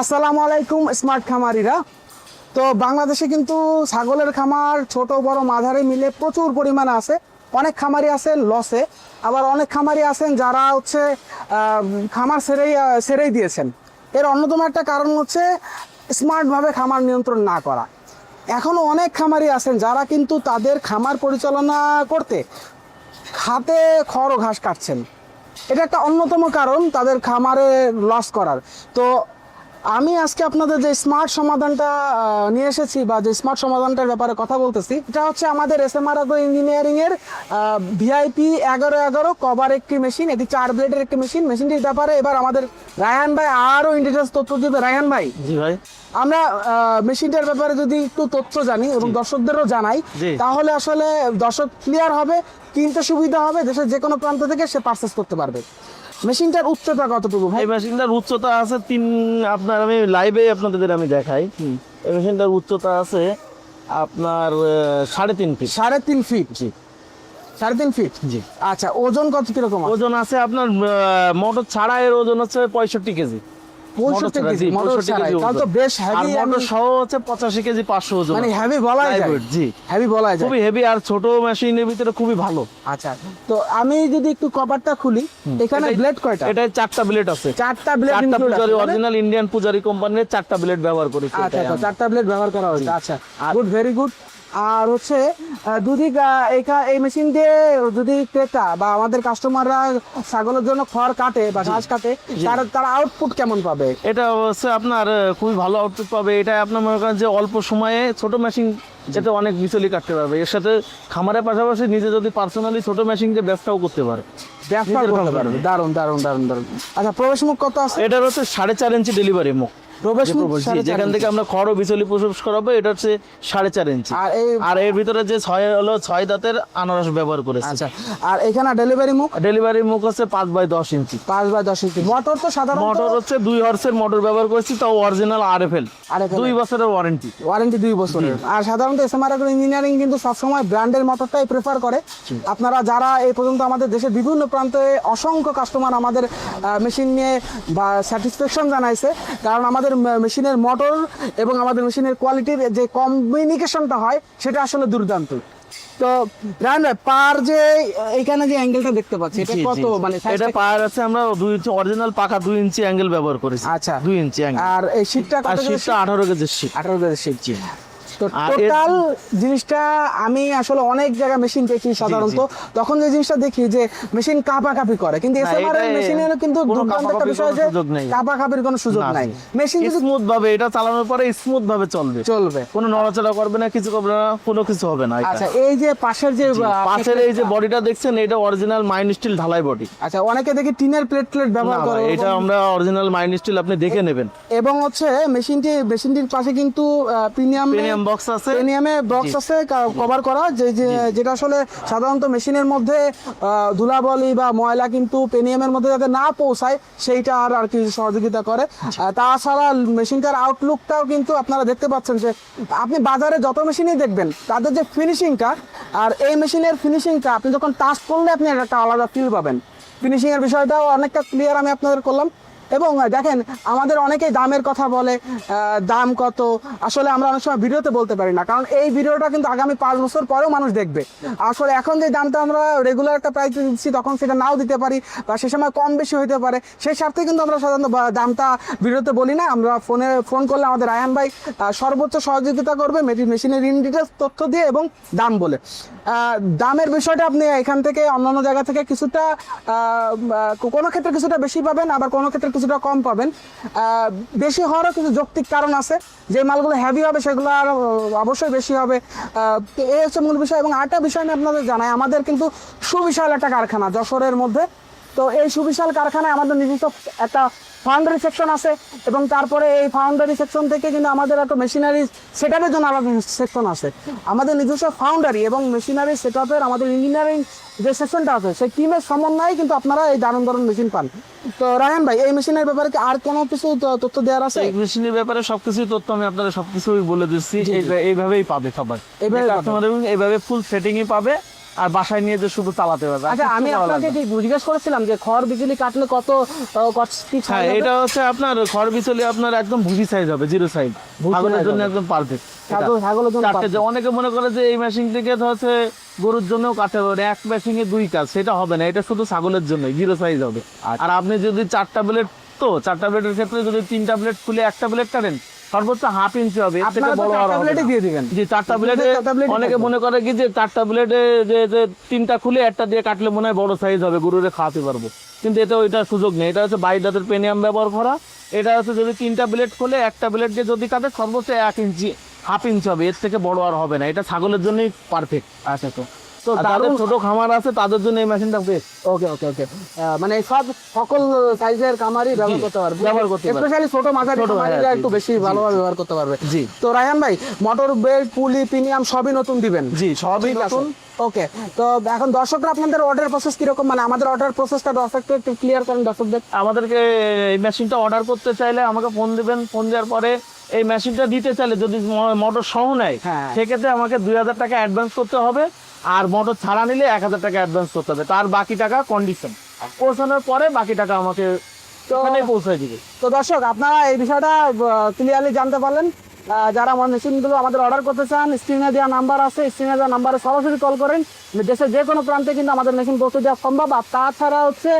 আসসালামু আলাইকুম স্মার্ট খামারিরা। তো বাংলাদেশে কিন্তু ছাগলের খামার ছোট বড় মাঝারি মিলে প্রচুর পরিমাণে আছে। অনেক খামারি আছেন লসে, আবার অনেক খামারি আছেন যারা হচ্ছে খামার ছেড়েই দিয়েছেন। এর অন্যতম একটা কারণ হচ্ছে স্মার্টভাবে খামার নিয়ন্ত্রণ না করা। এখনও অনেক খামারি আছেন যারা কিন্তু তাদের খামার পরিচালনা করতে হাতে খড় ও ঘাস কাটছেন। এটা একটা অন্যতম কারণ তাদের খামারে লস করার। তো আমি আজকে আপনাদের যে স্মার্ট সমাধানটা নিয়ে এসেছি বা যে স্মার্ট সমাধানটার ব্যাপারে কথা বলতেছি, এটা হচ্ছে আমাদের SMR Agro ইঞ্জিনিয়ারিং এর VIP 1111 কভার একটি মেশিন। এটি 4 ব্লেডের একটি মেশিন। মেশিনটির ব্যাপারে এবার আমাদের রায়হান ভাই আরো ইন ডিটেইলস তথ্য দিবে। রায়হান ভাই, জি ভাই, আমরা মেশিনটার ব্যাপারে যদি একটু তথ্য জানি এবং দর্শকদেরও জানাই, তাহলে আসলে দর্শক ক্লিয়ার হবে, কিনতে সুবিধা হবে, দেশের যে কোনো প্রান্ত থেকে সে পারচেজ করতে পারবে। মেশিনটার উচ্চতা কতটুকু ভাই? এই মেশিনটার উচ্চতা আছে আপনার আমি লাইভে আপনাদের আমি দেখাই। এই মেশিনটার উচ্চতা আছে আপনার 3.5 ফিট। 3.5 ফিট? জি, 3.5 ফিট। জি। আচ্ছা, ওজন কত কিরকম? ওজন আছে আপনার মোটর ছাড়া এর ওজন হচ্ছে 65 কেজি। 65 কেজি মোটর ছাড়াই, তাহলে তো বেশ হেভি। আর মোটর সহ হচ্ছে 85 কেজি 500 ওজন, মানে হেভি বলাই যায়। জি, হেভি বলাই যায়, খুবই হেভি। আর ছোট মেশিনের ভিতরে খুবই ভালো। আচ্ছা, তো আমি যদি একটু কভারটা খুলি, এখানে ব্লেড কয়টা? এটা 4টা ব্লেড আছে। 4টা ব্লেড, 4টা পূজারি অরিজিনাল ইন্ডিয়ান পূজারি কোম্পানির 4টা ব্লেড ব্যবহার করেছি। আচ্ছা, 4টা ব্লেড ব্যবহার করা হয়েছে। আচ্ছা, গুড, ভেরি গুড। আর হচ্ছে যদি এই মেশিন দিয়ে যদি ক্রেতা বা আমাদের কাস্টমাররা ছাগলের জন্য খড় কাটে বা ঘাস কাটে, তারা আউটপুট কেমন পাবে? এটা হচ্ছে আপনার খুবই ভালো আউটপুট পাবে। এটা আপনার মনে করেন যে অল্প সময়ে ছোট মেশিন যেটা অনেক বিচলি কাটতে পারবে। এর সাথে খামারের পাশাপাশি নিজে যদি পার্সোনালি ছোট মেশিন দিয়ে ব্যবসাও করতে পারে, ব্যবসা করতে পারবে। দারুণ দারুণ দারুণ দারুণ। আচ্ছা, প্রবেশ মুখ কত আছে? এটার হচ্ছে 4.5 ইঞ্চি ডেলিভারি মুখ। প্রবেশ মুখ যেখান থেকে আমরা খড় ও বিচলি প্রবেশ করাবো, এটা হচ্ছে 4.5 ইঞ্চি। আর এর ভিতরে যে 6 দাঁতের আনারস ব্যবহার করেছে। আচ্ছা, আর এখানে ডেলিভারি মুখ হচ্ছে 5/10 ইঞ্চি। 5/10 ইঞ্চি। মোটর তো সাধারণত মোটর হচ্ছে 2 হর্সের মোটর ব্যবহার করেছি, তাও অরিজিনাল RFL 2 বছরের ওয়ারেন্টি। 2 বছরের। আর সাধারণত SMR Agro ইঞ্জিনিয়ারিং কিন্তু সবসময় ব্র্যান্ডের মোটরটাই প্রেফার করে। আপনারা যারা এই পর্যন্ত আমাদের দেশের বিভিন্ন প্রান্তে অসংখ্য কাস্টমার আমাদের মেশিন নিয়ে বা স্যাটিসফ্যাকশন জানাইছে, কারণ আমাদের মেশিনের মোটর এবং আমাদের মেশিনের কোয়ালিটির যে কমিউনিকেশনটা হয় সেটা আসলে দুর্দান্ত। তো রায়হান ভাই, পার যে এখানে যে অ্যাঙ্গেলটা দেখতে পাচ্ছি, এটা কত? মানে এটা পার আছে আমরা 2 ইঞ্চি অরিজিনাল পাকা 2 ইঞ্চি অ্যাঙ্গেল ব্যবহার করেছি। আচ্ছা, 2 ইঞ্চি অ্যাঙ্গেল। আর এই শীটটা কত? শীটটা 18 কেজির শীট। 18 কেজির শীট। জি। তো টোটাল জিনিসটা আমি আসলে অনেক জায়গায় মেশিন দেখি সাধারণত, তখন যে জিনিসটা দেখি যে মেশিন কাঁপাকাঁপি করে, কিন্তু SMR এর মেশিনের কিন্তু দুর্দান্ত একটা বিষয় যে কাঁপাকাঁপির কোনো সুযোগ নাই। মেশিন স্মুথ ভাবে এটা চালানোর পরে স্মুথ ভাবে চলবে, কোনো নড়াচড়া করবে না, কিছু করবে না, কোনো কিছু হবে না। আচ্ছা, এই যে পাশের এই যে বডিটা দেখছেন, এটা অরিজিনাল মাইন স্টিল ঢালাই বডি। আচ্ছা, অনেকে দেখি টিনের প্লেট ব্যবহার করে, এটা আমরা অরিজিনাল মাইন স্টিল, আপনি দেখে নেবেন। এবং হচ্ছে মেশিনটির পাশে কিন্তু প্রিমিয়াম বক্স আছে, বক্স আছে কভার করা, যেটা আসলে সাধারণত মেশিনের মধ্যে ধুলাবালি বা ময়লা কিন্তু পেনিয়ামের মধ্যে যাতে না পৌঁছায় সেইটা আর কি সহযোগিতা করে। তাছাড়া মেশিনটার আউটলুকটাও কিন্তু আপনারা দেখতে পাচ্ছেন যে আপনি বাজারে যত মেশিনই দেখবেন তাদের যে ফিনিশিংটা আর এই মেশিনের ফিনিশিংটা আপনি যখন টাচ করলে আপনি একটা আলাদা ফিল পাবেন। ফিনিশিংয়ের বিষয়টাও অনেকটা ক্লিয়ার আমি আপনাদের করলাম। এবং দেখেন, আমাদের অনেকেই দামের কথা বলে, দাম কত, আসলে আমরা অনেক সময় ভিডিওতে বলতে পারি না, কারণ এই ভিডিওটা কিন্তু আগামী 5 বছর পরেও মানুষ দেখবে। আসলে এখন যে দামটা আমরা রেগুলার একটা প্রাইস দিচ্ছি, তখন সেটা নাও দিতে পারি বা সে সময় কম বেশি হইতে পারে। সেই স্বার্থে কিন্তু আমরা সাধারণত দামটা ভিডিওতে বলি না। আমরা ফোন করলে আমাদের রায়হান ভাই সর্বোচ্চ সহযোগিতা করবে মেশিনের ইন ডিটেলস তথ্য দিয়ে এবং দাম বলে। দামের বিষয়টা আপনি এখান থেকে অন্যান্য জায়গা থেকে কিছুটা কোনো ক্ষেত্রে কিছুটা বেশি পাবেন, আবার কোনো ক্ষেত্রে কিছুটা কম পাবেন। বেশি হওয়ারও কিছু যৌক্তিক কারণ আছে। যে মালগুলো হেভি হবে সেগুলো আর অবশ্যই বেশি হবে। এই হচ্ছে মূল বিষয়। এবং আরেকটা বিষয় আমি আপনাদের জানাই, আমাদের কিন্তু সুবিশাল একটা কারখানা যশোরের মধ্যে। তো এই সুবিশাল কারখানায় আমাদের নিজস্ব একটা ফাউন্ডারি সেকশন আছে, এবং তারপরে এই ফাউন্ডারি সেকশন থেকে কিন্তু আমাদের একটা মেশিনারি সেটআপের জন্য আলাদা সেকশন আছে। আমাদের নিজস্ব ফাউন্ডারি এবং মেশিনারি সেটআপের আমাদের ইঞ্জিনিয়ারিং যে সেকশনটা আছে, সেই টিমের সমন্বয়ে কিন্তু আপনারা এই দারুণ দারুণ মেশিন পান। তো রায়হান ভাই, এই মেশিনের ব্যাপারে কি আর কোনো কিছু তথ্য দেওয়ার আছে? এই মেশিনের ব্যাপারে সবকিছু তথ্য আমি আপনাদের সবকিছুই বলে দিচ্ছি। এইভাবেই পাবে সবাই, এইভাবে ফুল সেটিংই পাবে। আর বাসায় নিয়ে যে শুধু চালাতে পারবে। আর আচ্ছা, কিচ্ছু আমি করা আপনাকে লাগবে না। কি জিজ্ঞেস করেছিলাম যে খড় বিজলি কাটলে কত কি ছাড় হ্যাঁ, হবে? এটা হচ্ছে আপনার খড় বিচলি আপনার একদম ভুসি সাইজ হবে, 0 সাইজ, ছাগলের size জন্য হবে। একদম পারফেক্ট। ছাগলের জন্য কাটতে perfect। যে অনেকে মনে করে যে এই মেশিন থেকে হচ্ছে গরুর জন্যও কাটতে পারে, এক মেশিনে 2 কাজ, সেটা হবে না, এটা শুধু ছাগলের জন্য 0 সাইজ হবে। আর আপনি যদি 4টা ব্লেড, তো 4টা ব্লেডের ক্ষেত্রে যদি 3টা ব্লেড খুলে 1টা ব্লেড কাটেন, সর্বোচ্চ 1/2 ইঞ্চি হবে, এর থেকে আপনারা তো বড় আর 4টা হবে ব্লেডই না। দিয়ে দিবেন। জি, 4টা ব্লেডে 4টা blade ই অনেকে থাকবে। মনে করে কি যে 4টা ব্লেডে যে 3টা খুলে 1টা দিয়ে কাটলে মনে হয় বড় সাইজ হবে, গরুরে খাওয়াতে পারবো, কিন্তু এতে ওইটা সুযোগ নেই। এটা হচ্ছে 22 দাঁতের পেনিয়াম ব্যবহার করা। এটা হচ্ছে যদি 3টা ব্লেড খুলে 1টা ব্লেড দিয়ে যদি কাটে, সর্বোচ্চ 1 ইঞ্চি, 1/2 ইঞ্চি হবে, এর থেকে বড় আর হবে না। এটা ছাগলের জন্যই পারফেক্ট। আচ্ছা, তো আর যাদের ছোট খামার আছে তাদের জন্য এই মেশিনটা বেস্ট। ওকে ওকে ওকে, মানে সকল সাইজের কামারই ব্যবহার করতে পারবে, ব্যবহার করতে পারবে। স্পেশালি ছোট মাঝারি ছোট, কামারিরা হ্যাঁ, একটু জি, বেশি ভালোভাবে ব্যবহার করতে পারবে। জি। তো রায়হান ভাই, মোটর বেল্ট, পুলি, প্রিমিয়াম সবই নতুন দিবেন? জি, সবই ঠিক আছে। নতুন। ওকে, তো এখন দর্শকরা আপনাদের অর্ডার প্রসেস কিরকম, মানে আমাদের অর্ডার প্রসেসটা দর্শককে একটু ক্লিয়ার করেন দর্শকদের। আমাদেরকে এই মেশিনটা অর্ডার করতে চাইলে আমাকে ফোন দিবেন, ফোন দেওয়ার পরে এই মেশিনটা দিতে চাইলে যদি মোটর সহ নেয়, হ্যাঁ। সেক্ষেত্রে আমাকে 2000 টাকা অ্যাডভান্স করতে হবে, আর মোটর ছাড়া নিলে 1000 টাকা অ্যাডভান্স করতে হবে, তার বাকি টাকা কন্ডিশন পৌঁছানোর পরে বাকি টাকা আমাকে ওখানে পৌঁছায় দিবে। তো দর্শক, আপনারা এই বিষয়টা ক্লিয়ারলি জানতে পারলেন। যারা আমার মেশিনগুলো আমাদের অর্ডার করতে চান, স্ক্রিনে দেওয়া নাম্বার আছে, স্ক্রিনে দেওয়া নাম্বারে সরাসরি কল করেন। দেশের যে কোনো প্রান্তে কিন্তু আমাদের মেশিন পৌঁছে দেওয়া সম্ভব। আর তাছাড়া হচ্ছে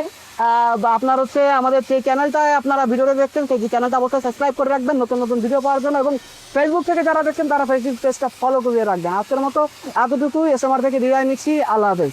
বা আপনার হচ্ছে আমাদের যে চ্যানেলটায় আপনারা ভিডিওটা দেখছেন, সেই চ্যানেলটা অবশ্যই সাবস্ক্রাইব করে রাখবেন নতুন নতুন ভিডিও পাওয়ার জন্য, এবং ফেসবুক থেকে যারা দেখছেন তারা ফেসবুক পেজটা ফলো করে রাখবেন। আজকের মতো এতটুকুই, এসএমআর থেকে বিদায় নিচ্ছি। আল্লাহ হাফেজ।